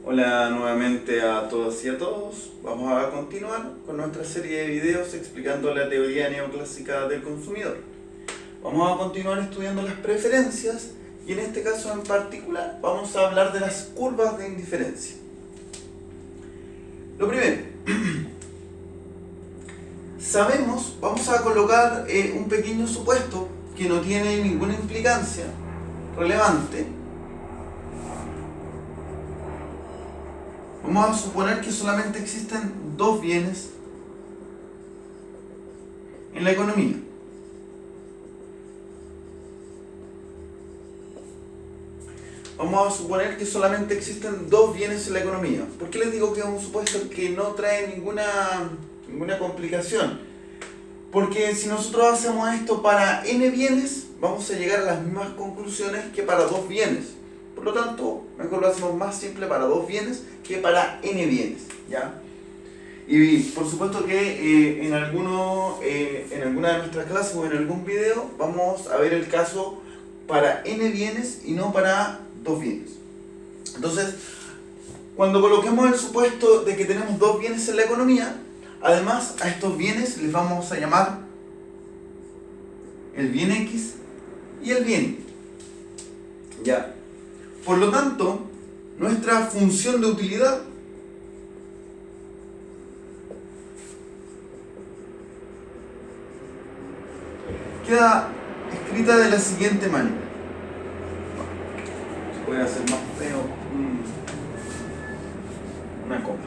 Hola nuevamente a todas y a todos. Vamos a continuar con nuestra serie de videos explicando la teoría neoclásica del consumidor. Vamos a continuar estudiando las preferencias y en este caso en particular vamos a hablar de las curvas de indiferencia. Lo primero, vamos a colocar un pequeño supuesto que no tiene ninguna implicancia relevante. Vamos a suponer que solamente existen dos bienes en la economía. Vamos a suponer que solamente existen dos bienes en la economía. ¿Por qué les digo que es un supuesto que no trae ninguna complicación? Porque si nosotros hacemos esto para n bienes, vamos a llegar a las mismas conclusiones que para dos bienes. Por lo tanto, mejor lo hacemos más simple para dos bienes que para n bienes, ¿ya? Y por supuesto que en alguna de nuestras clases o en algún video vamos a ver el caso para n bienes y no para dos bienes. Entonces, cuando coloquemos el supuesto de que tenemos dos bienes en la economía, además a estos bienes les vamos a llamar el bien X y el bien Y. ¿Ya? Por lo tanto, nuestra función de utilidad queda escrita de la siguiente manera. Se puede hacer más feo una coma.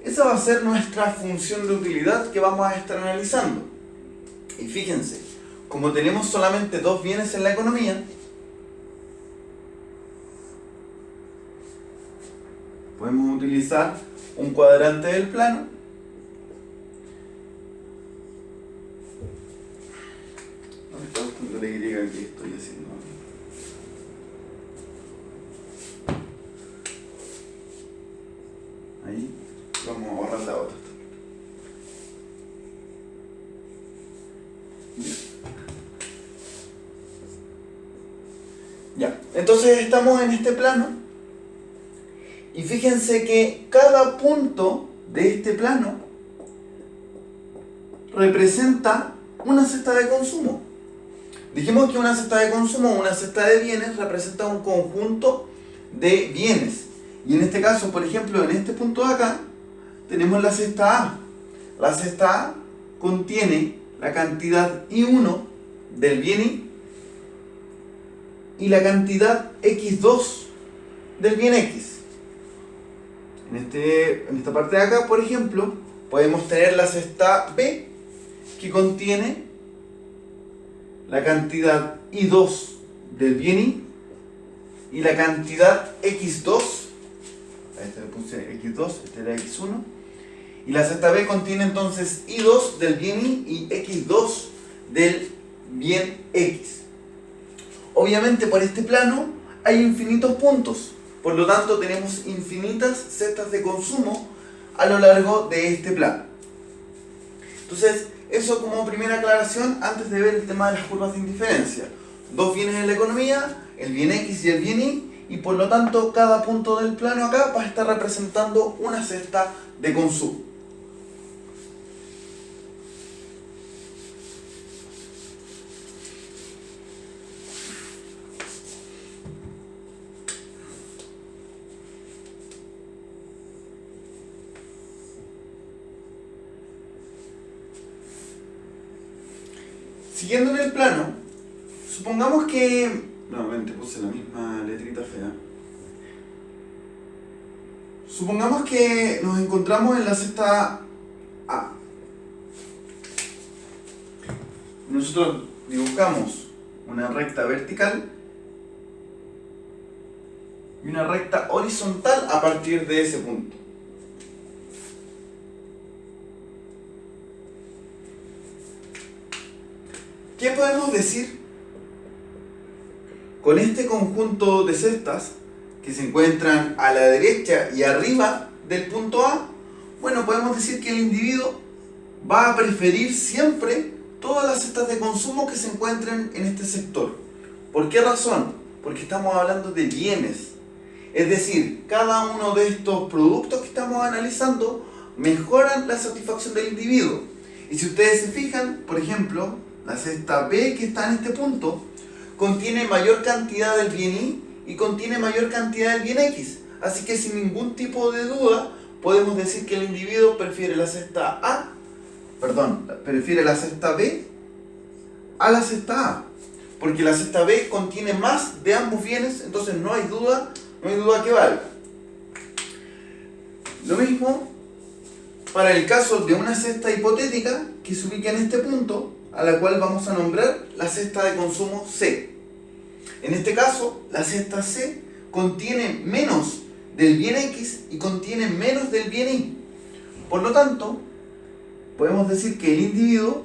Esa va a ser nuestra función de utilidad que vamos a estar analizando. Y fíjense, como tenemos solamente dos bienes en la economía, podemos utilizar un cuadrante del plano ¿dónde está buscando la Y que estoy haciendo? Ahí, vamos a borrar la otra. Ya, entonces estamos en este plano y fíjense que cada punto de este plano representa una cesta de consumo. Dijimos que una cesta de consumo o una cesta de bienes representa un conjunto de bienes. Y en este caso, por ejemplo, en este punto de acá, tenemos la cesta A. La cesta A contiene la cantidad I1 del bien Y y la cantidad X2 del bien X. En esta parte de acá, por ejemplo, podemos tener la cesta B que contiene la cantidad I2 del bien Y la cantidad X2. A este le puse X2, este era X1. Y la cesta B contiene entonces I2 del bien Y X2 del bien X. Obviamente por este plano hay infinitos puntos, por lo tanto tenemos infinitas cestas de consumo a lo largo de este plano. Entonces, eso como primera aclaración antes de ver el tema de las curvas de indiferencia. Dos bienes en la economía, el bien X y el bien Y por lo tanto cada punto del plano acá va a estar representando una cesta de consumo. Siguiendo en el plano, supongamos que... Nuevamente puse la misma letrita fea. Supongamos que nos encontramos en la cesta A. Nosotros dibujamos una recta vertical y una recta horizontal a partir de ese punto. ¿Qué podemos decir con este conjunto de cestas que se encuentran a la derecha y arriba del punto A? Bueno, podemos decir que el individuo va a preferir siempre todas las cestas de consumo que se encuentren en este sector. ¿Por qué razón? Porque estamos hablando de bienes. Es decir, cada uno de estos productos que estamos analizando mejoran la satisfacción del individuo. Y si ustedes se fijan, por ejemplo, la cesta B que está en este punto contiene mayor cantidad del bien Y contiene mayor cantidad del bien X. Así que sin ningún tipo de duda podemos decir que el individuo prefiere la cesta prefiere la cesta B a la cesta A. Porque la cesta B contiene más de ambos bienes, entonces no hay duda que valga. Lo mismo para el caso de una cesta hipotética que se ubica en este punto, a la cual vamos a nombrar la cesta de consumo C. En este caso, la cesta C contiene menos del bien X y contiene menos del bien Y. Por lo tanto, podemos decir que el individuo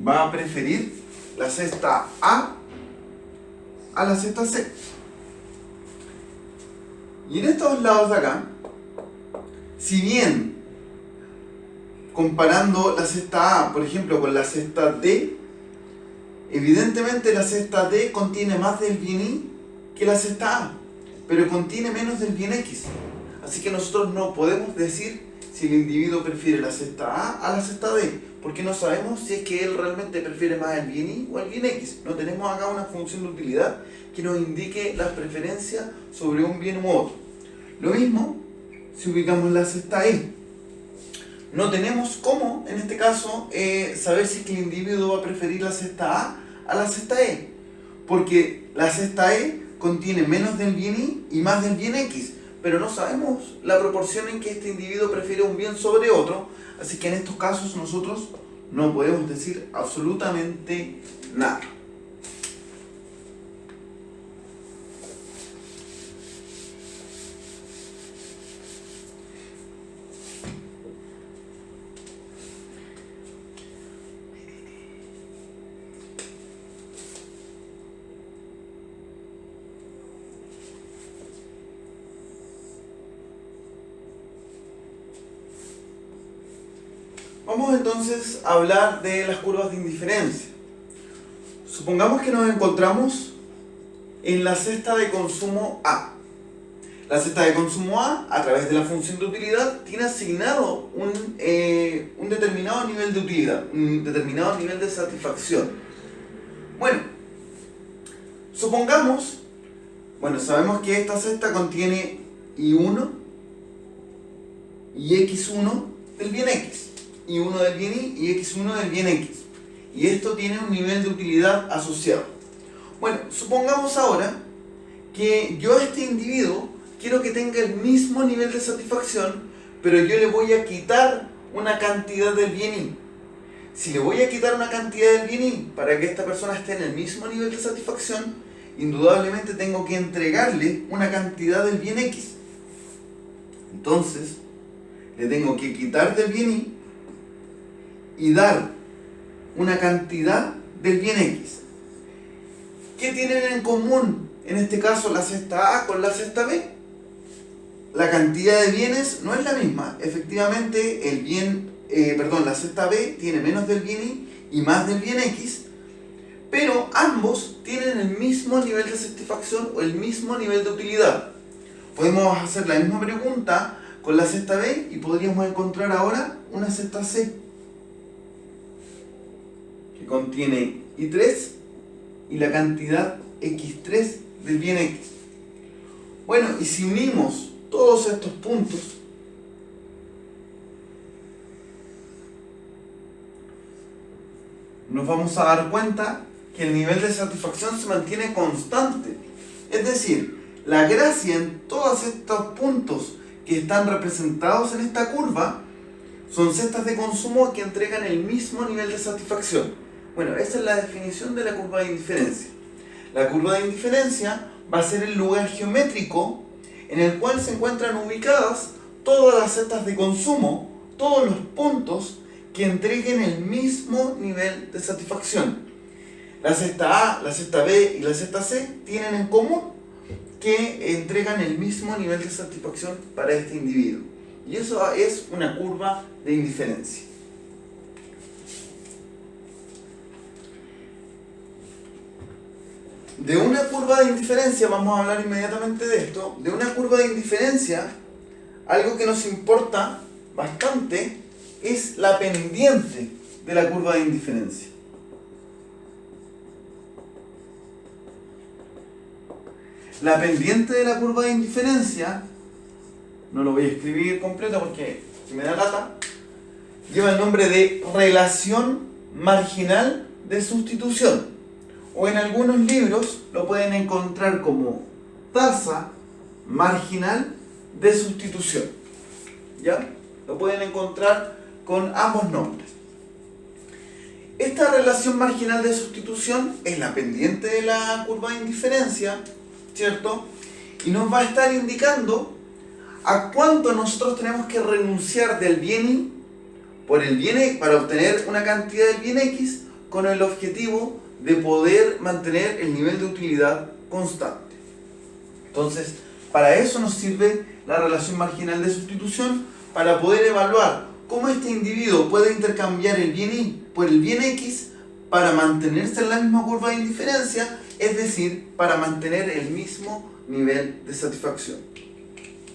va a preferir la cesta A a la cesta C. Y en estos lados de acá, si bien comparando la cesta A, por ejemplo, con la cesta D, evidentemente la cesta D contiene más del bien Y que la cesta A, pero contiene menos del bien X. Así que nosotros no podemos decir si el individuo prefiere la cesta A la cesta D, porque no sabemos si es que él realmente prefiere más el bien Y o el bien X. No tenemos acá una función de utilidad que nos indique las preferencias sobre un bien u otro. Lo mismo si ubicamos la cesta E. No tenemos cómo, en este caso, saber si es que el individuo va a preferir la cesta A la cesta E, porque la cesta E contiene menos del bien Y más del bien X, pero no sabemos la proporción en que este individuo prefiere un bien sobre otro, así que en estos casos nosotros no podemos decir absolutamente nada. Vamos entonces a hablar de las curvas de indiferencia. Supongamos que nos encontramos en la cesta de consumo A. La cesta de consumo A través de la función de utilidad, tiene asignado un determinado nivel de utilidad, un determinado nivel de satisfacción. Bueno, supongamos, sabemos que esta cesta contiene Y1 y X1 del bien X. Y1 del bien Y y X1 del bien X. Y esto tiene un nivel de utilidad asociado. Bueno, supongamos ahora que yo a este individuo quiero que tenga el mismo nivel de satisfacción, pero yo le voy a quitar una cantidad del bien Y. Si le voy a quitar una cantidad del bien Y para que esta persona esté en el mismo nivel de satisfacción, indudablemente tengo que entregarle una cantidad del bien X. Entonces, le tengo que quitar del bien Y dar una cantidad del bien X. ¿Qué tienen en común en este caso la cesta A con la cesta B? La cantidad de bienes no es la misma. Efectivamente, la cesta B tiene menos del bien Y más del bien X, pero ambos tienen el mismo nivel de satisfacción o el mismo nivel de utilidad. Podemos hacer la misma pregunta con la cesta B y podríamos encontrar ahora una cesta C que contiene Y3 y la cantidad X3 del bien X. Bueno, y si unimos todos estos puntos, nos vamos a dar cuenta que el nivel de satisfacción se mantiene constante. Es decir, la gracia en todos estos puntos que están representados en esta curva son cestas de consumo que entregan el mismo nivel de satisfacción. Bueno, esa es la definición de la curva de indiferencia. La curva de indiferencia va a ser el lugar geométrico en el cual se encuentran ubicadas todas las cestas de consumo, todos los puntos que entreguen el mismo nivel de satisfacción. La cesta A, la cesta B y la cesta C tienen en común que entregan el mismo nivel de satisfacción para este individuo. Y eso es una curva de indiferencia. De una curva de indiferencia, vamos a hablar inmediatamente de esto, de una curva de indiferencia, algo que nos importa bastante es la pendiente de la curva de indiferencia. La pendiente de la curva de indiferencia, no lo voy a escribir completo porque me da lata, lleva el nombre de relación marginal de sustitución. O en algunos libros lo pueden encontrar como tasa marginal de sustitución. ¿Ya? Lo pueden encontrar con ambos nombres. Esta relación marginal de sustitución es la pendiente de la curva de indiferencia, ¿cierto? Y nos va a estar indicando a cuánto nosotros tenemos que renunciar del bien Y por el bien X para obtener una cantidad del bien X con el objetivo de poder mantener el nivel de utilidad constante. Entonces, para eso nos sirve la relación marginal de sustitución, para poder evaluar cómo este individuo puede intercambiar el bien Y por el bien X para mantenerse en la misma curva de indiferencia, es decir, para mantener el mismo nivel de satisfacción.